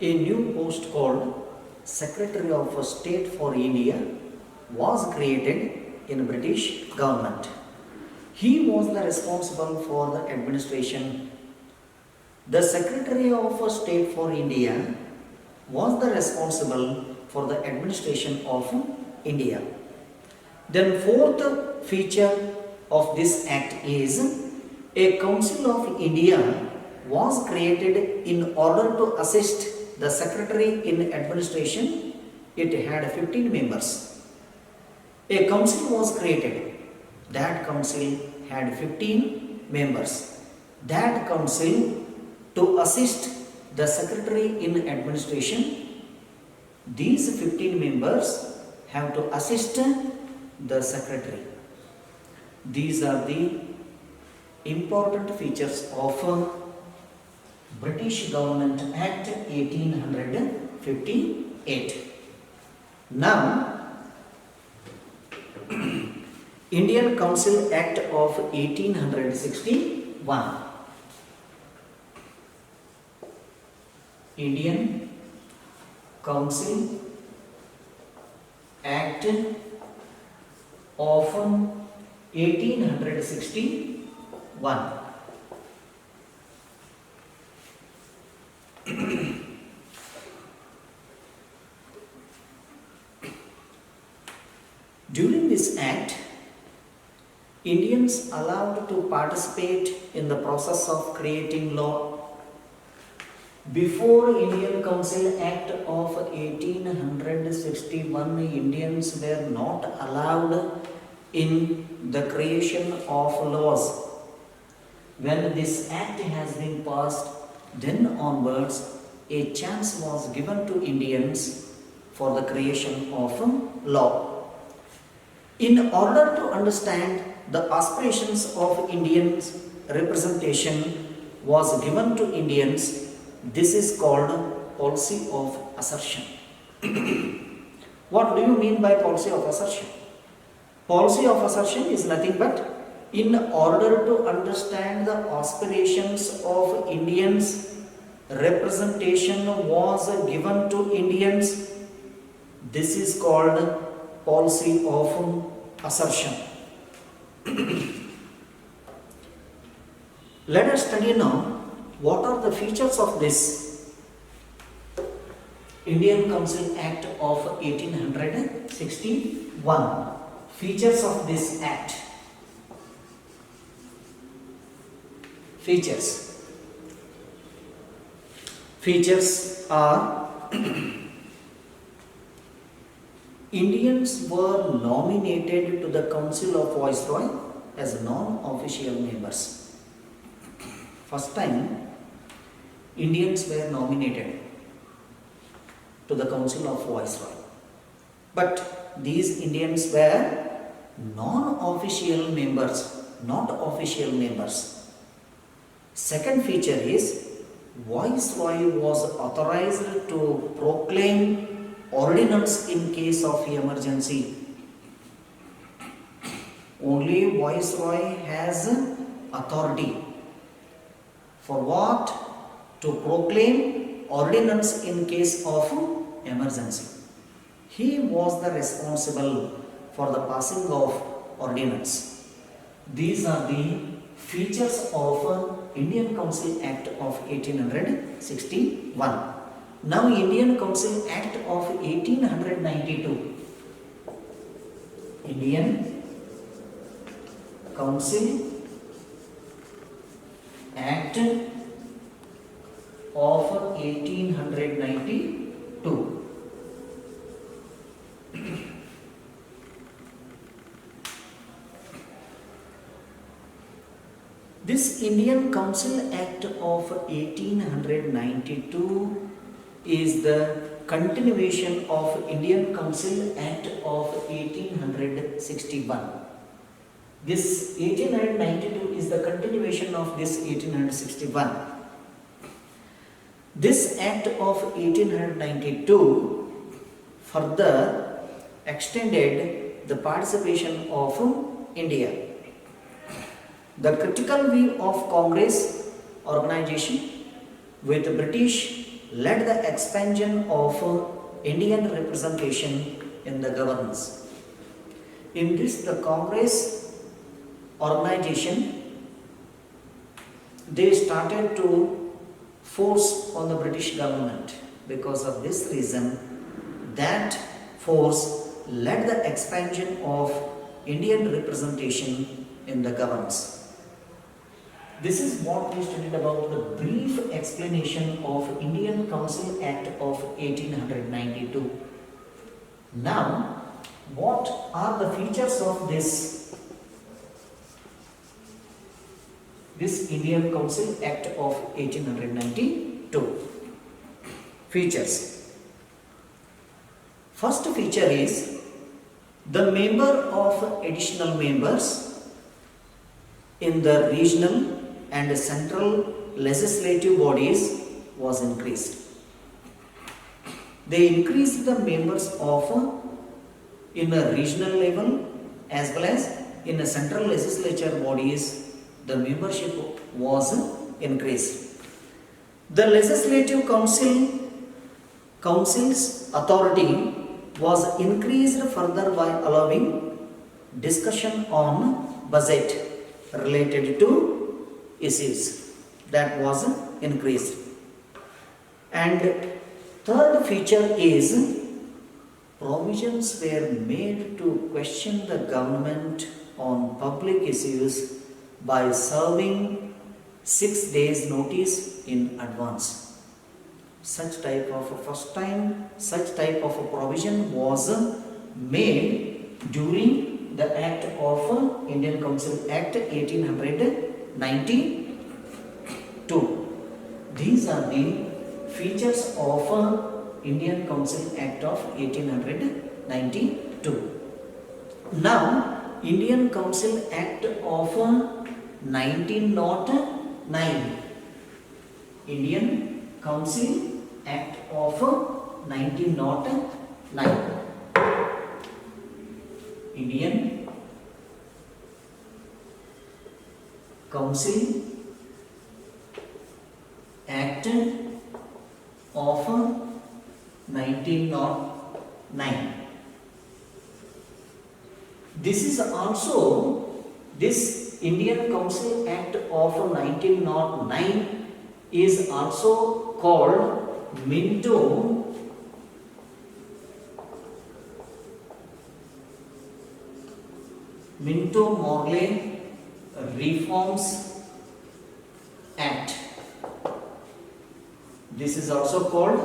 A new post called Secretary of State for India was created in British government. He was the responsible for the administration. The Secretary of State for India was the responsible for the administration of India. Then fourth feature of this act is a Council of India was created in order to assist the Secretary in administration. It had 15 members. A council was created. That council had 15 members. That council to assist the Secretary in administration. These 15 members have to assist the Secretary. These are the important features of British Government Act 1858. Now, Indian Council Act of 1861. Indian Council Act of 1861. During this act, Indians allowed to participate in the process of creating law. Before Indian Council Act of 1861, Indians were not allowed in the creation of laws. When this act has been passed, then onwards, a chance was given to Indians for the creation of law. In order to understand the aspirations of Indians, representation was given to Indians. This is called policy of assertion. What do you mean by policy of assertion? Policy of assertion is nothing but in order to understand the aspirations of Indians, representation was given to Indians. This is called policy of assertion. Let us study now what are the features of this Indian Council Act of 1861. Features of this act. Features are Indians were nominated to the Council of Viceroy as non-official members. First time, Indians were nominated to the Council of Viceroy. But these Indians were non-official members, not official members. Second feature is Viceroy was authorized to proclaim ordinance in case of emergency. Only Viceroy has authority. For what? To proclaim ordinance in case of emergency. He was the responsible for the passing of ordinance. These are the features of Indian Council Act of 1861. Now Indian Council Act of 1892. Indian Council Act of 1892. This Indian Council Act of 1892 is the continuation of Indian Council Act of 1861. This 1892 is the continuation of this 1861. This Act of 1892 further extended the participation of India. The critical view of Congress organization with British led the expansion of Indian representation in the governance. In this, the Congress organization, they started to force on the British government. Because of this reason, that force led the expansion of Indian representation in the governance. This is what we studied about the brief explanation of Indian Council Act of 1892. Now, what are the features of this Indian Council Act of 1892? Features. First feature is the number of additional members in the regional and central legislative bodies was increased. They increased the members of in a regional level as well as in a central legislature bodies. The membership was increased. The legislative council's authority was increased further by allowing discussion on budget related to issues. That was increased. And third feature is provisions were made to question the government on public issues by serving 6 days notice in advance. Such type of provision was made during the Act of Indian Council Act 1892. These are the features of Indian Council Act of 1892. Now, Indian Council Act of 1909. Indian Council Act of 1909. Indian Council Act of 1909. This Indian Council Act of 1909 is also called Minto-Morley Reforms Act. This is also called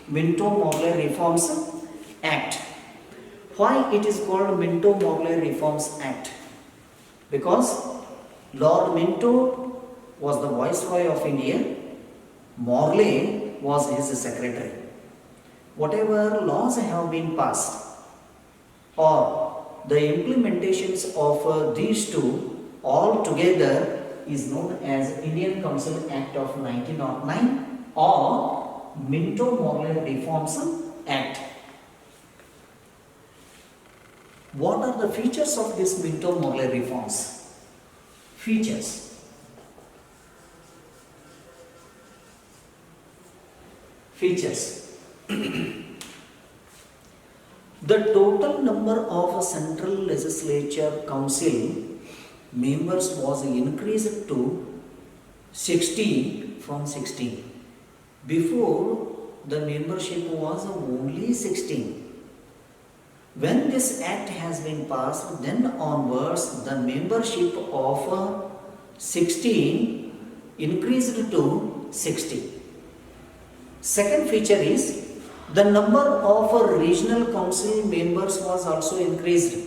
Minto-Morley Reforms Act. Why it is called Minto-Morley Reforms Act? Because Lord Minto was the Viceroy of India, Morley was his secretary. Whatever laws have been passed or the implementations of these two all together is known as Indian Council Act of 1909 or Minto-Morley Reforms Act. What are the features of this Minto-Morley reforms? Features. The total number of Central Legislature Council members was increased to 60 from 16. Before, the membership was only 16. When this act has been passed, then onwards the membership of 16 increased to 60. Second feature is the number of regional council members was also increased.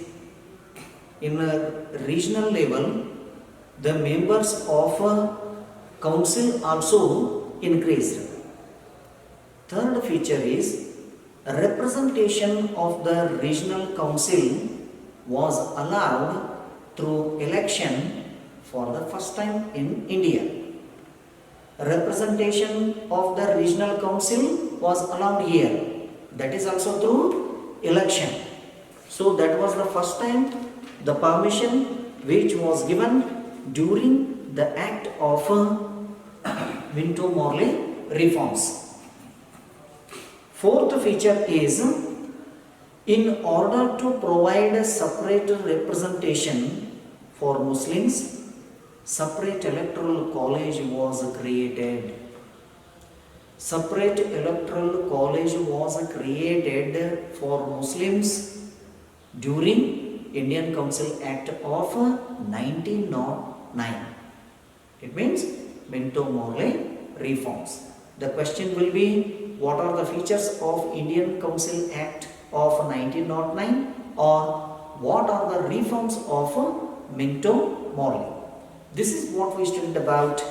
In a regional level, the members of council also increased. Third feature is representation of the regional council was allowed through election for the first time in India. Representation of the regional council was allowed here. That is also through election. So that was the first time the permission which was given during the act of Minto-Morley reforms. Fourth feature is, in order to provide a separate representation for Muslims, separate electoral college was created. Separate electoral college was created for Muslims during Indian Council Act of 1909. It means Minto-Morley reforms. The question will be, what are the features of Indian Council Act of 1909, or what are the reforms of Minto-Morley? This is what we studied about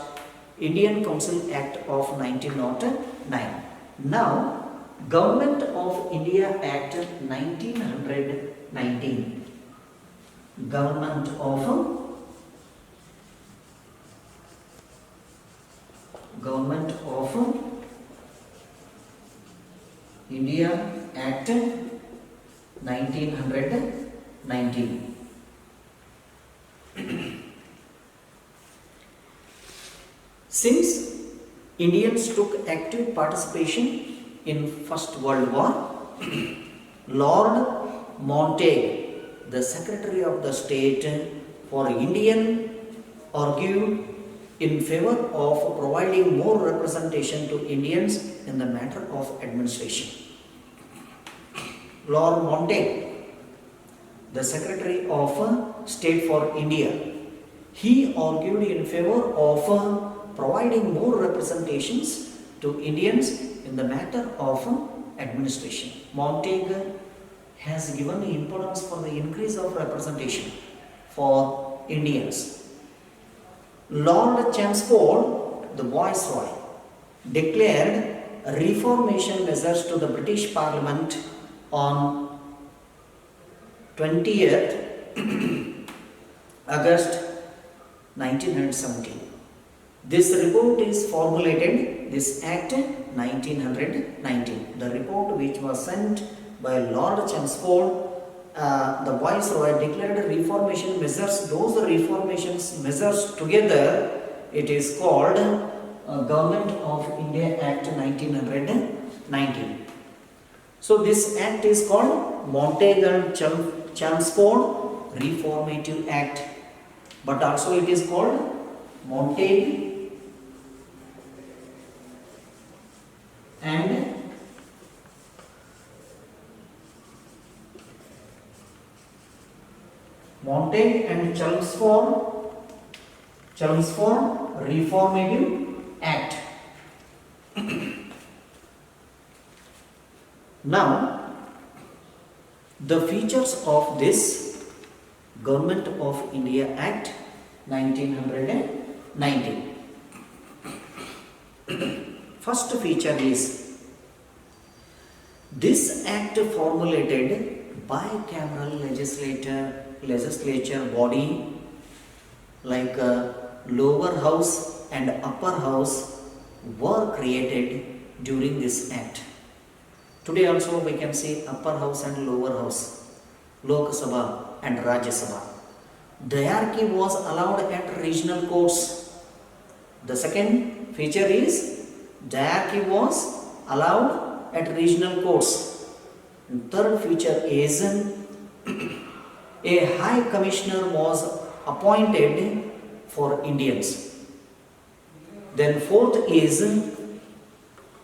Indian Council Act of 1909. Now, Government of India Act 1919. Government of India Act 1919. Since Indians took active participation in First World War, Lord Montague, the Secretary of the State for Indian, argued in favor of providing more representation to Indians in the matter of administration. Lord Montague, the Secretary of State for India, he argued in favor of providing more representations to Indians in the matter of administration. Montague has given importance for the increase of representation for Indians. Lord Chelmsford, the Viceroy, declared reformation measures to the British Parliament on 20th August 1917. This report is formulated, this Act 1919. The report which was sent by Lord Chelmsford, the Viceroy, declared reformation measures. Those reformations measures together, it is called Government of India Act 1919. So this act is called Montague and Chelmsford Reformative Act, but also it is called Montague and Chelmsford Reformative Act. Now, the features of this Government of India Act 1919. First feature is, this act formulated bicameral legislature body like lower house and upper house were created during this act. Today also we can see upper house and lower house, Lok Sabha and Rajya Sabha. Diarchy was allowed at regional courts. The second feature is, diarchy was allowed at regional courts. And third feature is, a high commissioner was appointed for Indians. Then fourth is,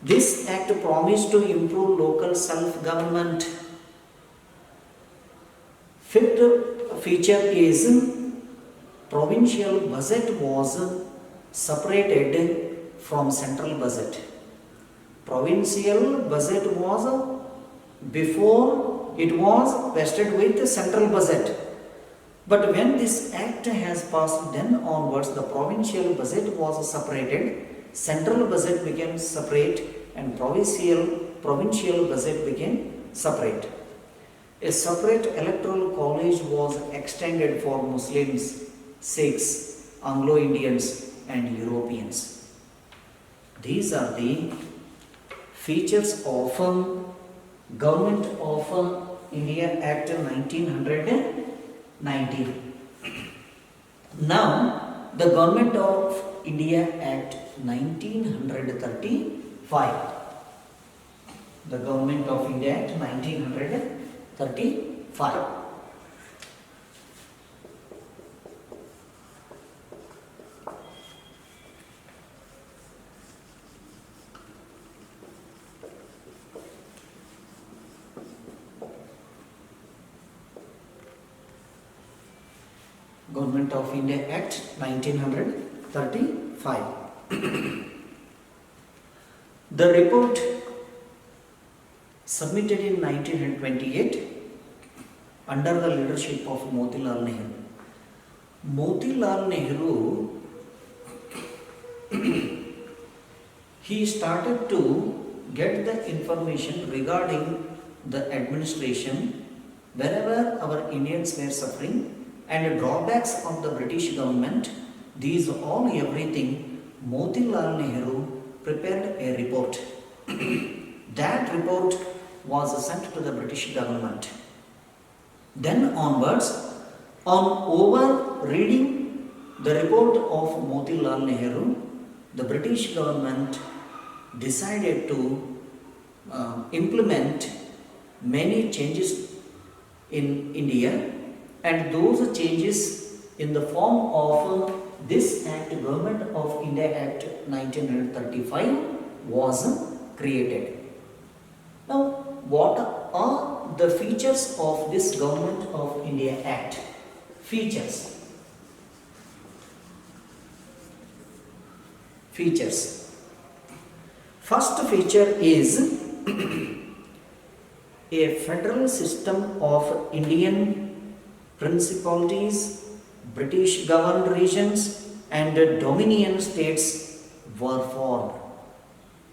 this act promised to improve local self-government. Fifth feature is, provincial budget was separated from central budget. Provincial budget was, before it was vested with the central budget. But when this act has passed, then onwards the provincial budget was separated, central budget became separate, and provincial budget became separate. A separate electoral college was extended for Muslims, Sikhs, Anglo-Indians and Europeans. These are the features of Government of India Act 1919. Now, the Government of India Act 1935. The Government of India Act 1935. Government of India Act 1935. The report submitted in 1928 under the leadership of Motilal Nehru. Motilal Nehru, he started to get the information regarding the administration wherever our Indians were suffering and drawbacks of the British government. These all everything Motilal Nehru prepared a report. That report was sent to the British government. Then onwards, on over reading the report of Motilal Nehru, the British government decided to implement many changes in India, and those changes in the form of this Act, Government of India Act 1935 was created. Now, what are the features of this Government of India Act? Features. First feature is a federal system of Indian principalities, British governed regions and dominion states were formed.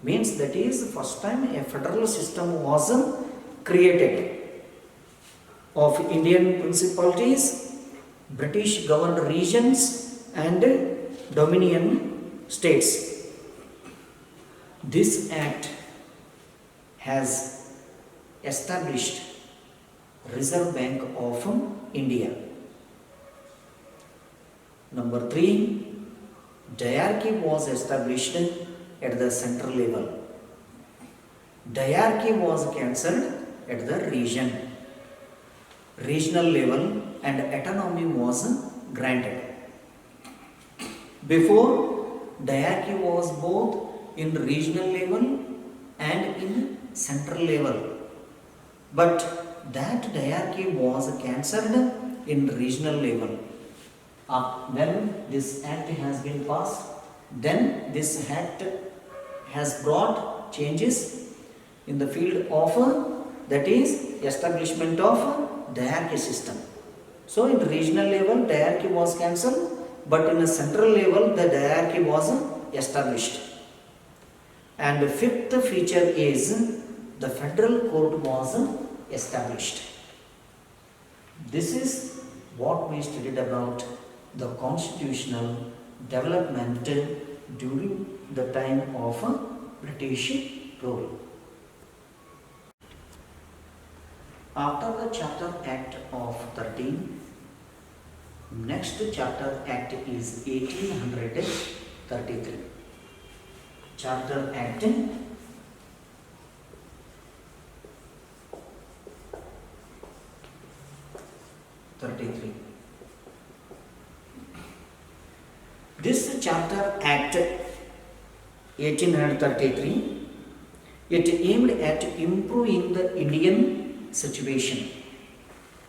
Means that is first time a federal system was created of Indian principalities, British governed regions and dominion states. This act has established Reserve Bank of India. Number 3, diarchy was established at the central level. Diarchy was cancelled at the regional level, and autonomy was granted. Before, diarchy was both in regional level and in central level, but that diarchy was cancelled in regional level. When this act has been passed, then this act has brought changes in the field of that is establishment of diarchy system. So in regional level diarchy was cancelled, but in a central level the diarchy was established. And the fifth feature is the federal court was established. This is what we studied about the constitutional development during the time of British rule. After the Charter Act of 13, next Charter Act is 1833. Charter Act 33. This Charter Act 1833, it aimed at improving the Indian situation.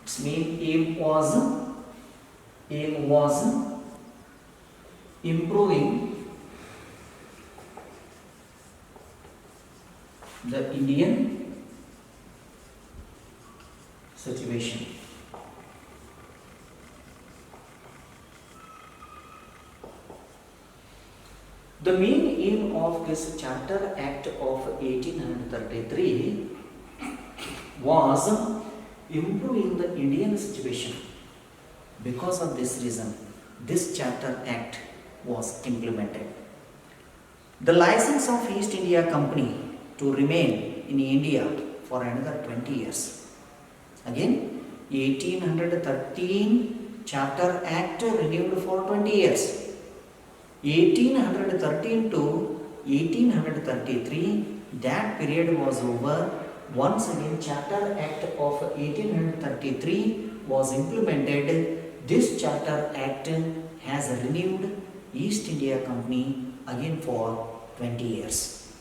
Its main aim was improving the Indian situation. The main aim of this Charter Act of 1833 was improving the Indian situation. Because of this reason, this Charter Act was implemented. The license of East India Company to remain in India for another 20 years. Again, 1813 Charter Act renewed for 20 years. 1813 to 1833, that period was over. Once again, Charter Act of 1833 was implemented. This Charter Act has renewed East India Company again for 20 years.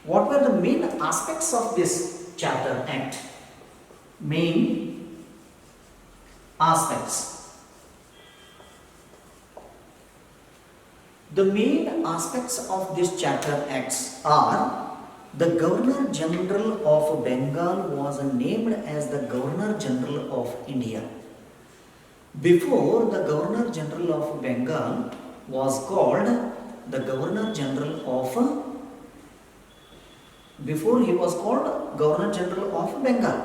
What were the main aspects of this Charter Act? Main aspects. The main aspects of this Charter Acts are: the Governor General of Bengal was named as the Governor General of India. Before, the Governor General of Bengal was called the Governor General of Before he was called Governor General of Bengal.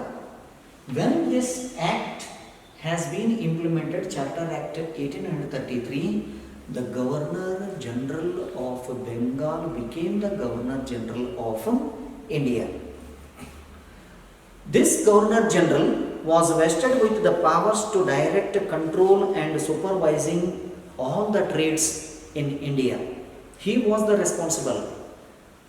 When this act has been implemented, Charter Act 1833, the Governor General of Bengal became the Governor General of India. This Governor General was vested with the powers to direct, control and supervising all the trades in India. He was the responsible.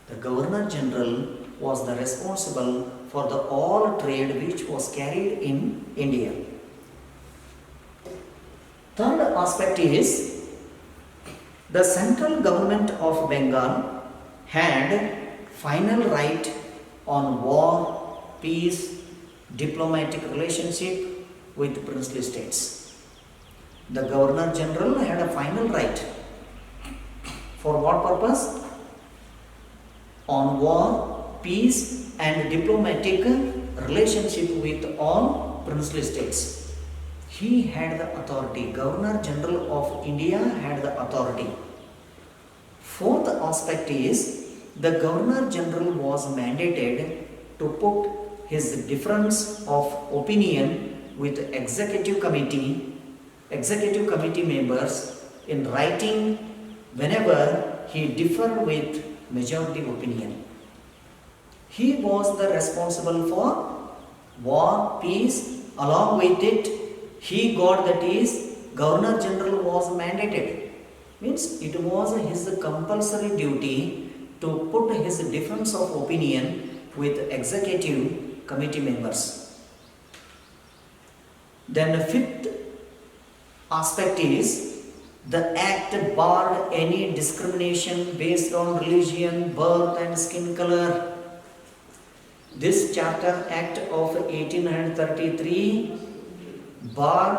The Governor General was the responsible for the all trade which was carried in India. Third aspect is, the central government of Bengal had final right on war, peace, diplomatic relationship with princely states. The Governor General had a final right. For what purpose? On war, peace and diplomatic relationship with all princely states. He had the authority. Governor General of India had the authority. Fourth aspect is, the Governor General was mandated to put his difference of opinion with executive committee members in writing whenever he differed with majority opinion. He was the responsible for war, peace. Along with it, he got, that is, Governor General was mandated. Means it was his compulsory duty to put his difference of opinion with executive committee members. Then the fifth aspect is, the act barred any discrimination based on religion, birth and skin color. This Charter Act of 1833 barred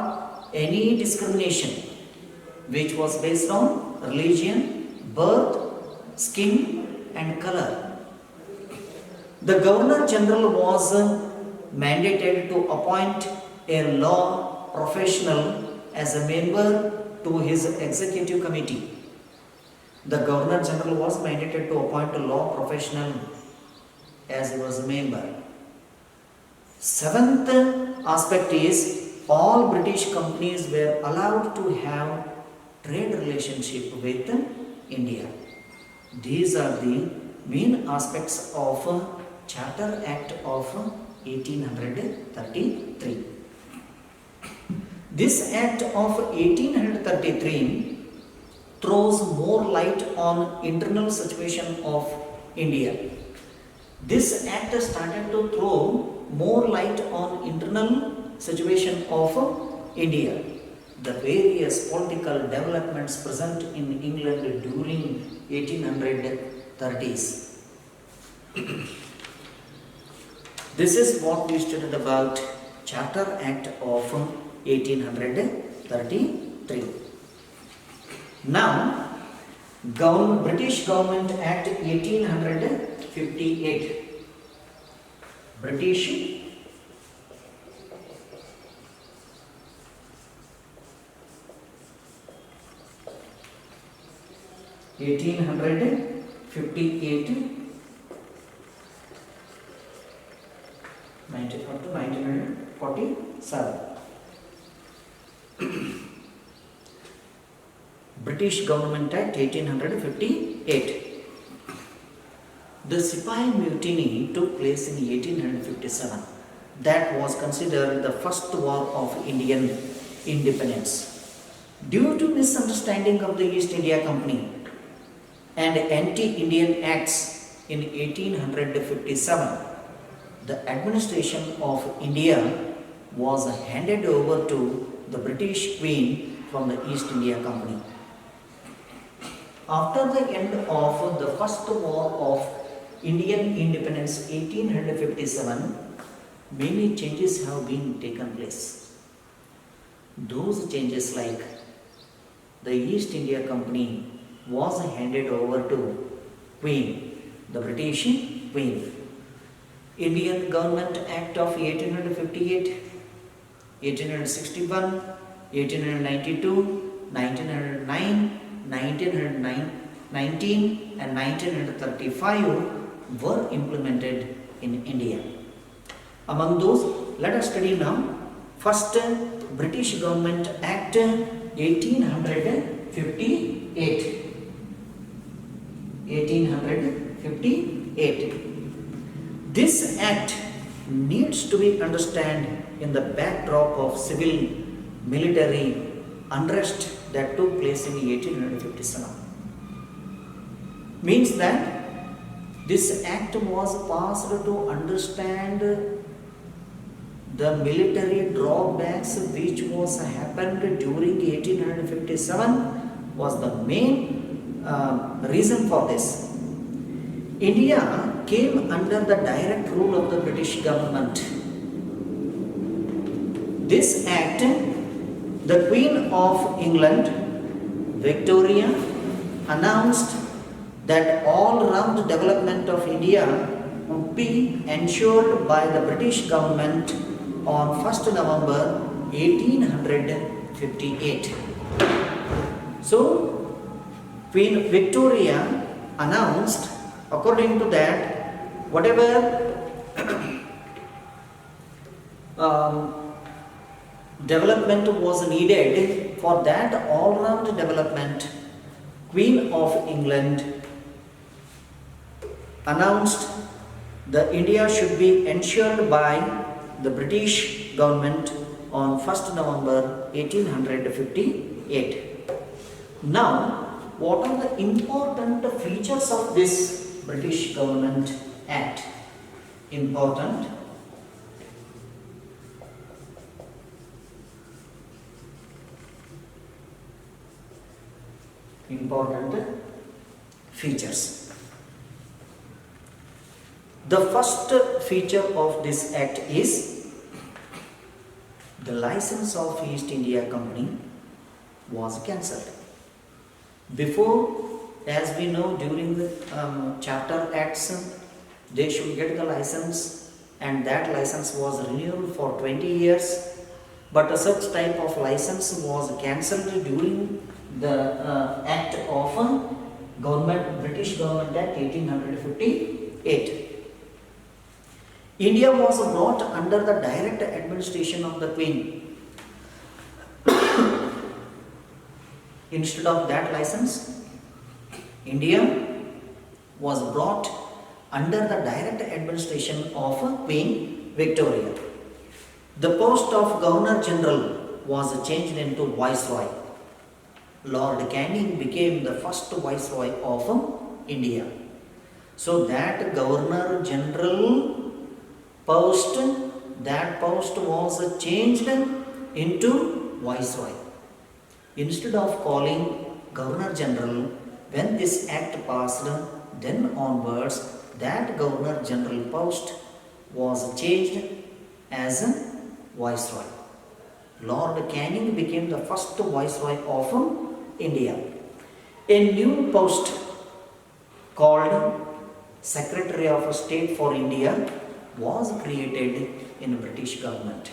any discrimination which was based on religion, birth, skin and color. The Governor General was mandated to appoint a law professional as a member to his executive committee. The Governor General was mandated to appoint a law professional as he was a member. Seventh aspect is, all British companies were allowed to have trade relationship with India. These are the main aspects of Charter Act of 1833. This Act of 1833 throws more light on internal situation of India. This Act started to throw more light on internal situation of India. The various political developments present in England during 1830s. This is what we studied about Charter Act of 1833. Now, British Government Act 1858. British 1858 1944 to 1947. British Government Act 1858. The Sipahi Mutiny took place in 1857. That was considered the first war of Indian independence. Due to misunderstanding of the East India Company and anti-Indian acts in 1857, the administration of India was handed over to the British Queen from the East India Company. After the end of the First War of Indian Independence 1857, many changes have been taken place. Those changes like the East India Company was handed over to Queen, the British Queen. Indian Government Act of 1858, 1861, 1892, 1909, 1919 and 1935 were implemented in India. Among those, let us study now. First, British Government Act 1858. 1858. This act needs to be understood in the backdrop of civil military unrest that took place in 1857. Means that this act was passed to understand the military drawbacks which was happened during 1857 was the main reason for this. India came under the direct rule of the British government. This act, the Queen of England, Victoria, announced that all-round development of India would be ensured by the British government on 1st November 1858. So, Queen Victoria announced, according to that, whatever development was needed, for that all-round development, Queen of England announced that India should be ensured by the British government on 1st November 1858. Now, what are the important features of this British Government Act? Important features. The first feature of this act is the license of East India Company was cancelled. Before, as we know, during the Charter Acts, they should get the license, and that license was renewed for 20 years. But such type of license was cancelled during the Act of British Government Act 1858. India was brought under the direct administration of the Queen. Instead of that license, India was brought under the direct administration of Queen Victoria. The post of Governor General was changed into Viceroy. Lord Canning became the first Viceroy of India. So that Governor General post, that post was changed into Viceroy. Instead of calling Governor General, when this act passed, then onwards, that Governor General post was changed as a Viceroy. Lord Canning became the first Viceroy of India. A new post called Secretary of State for India was created in British government.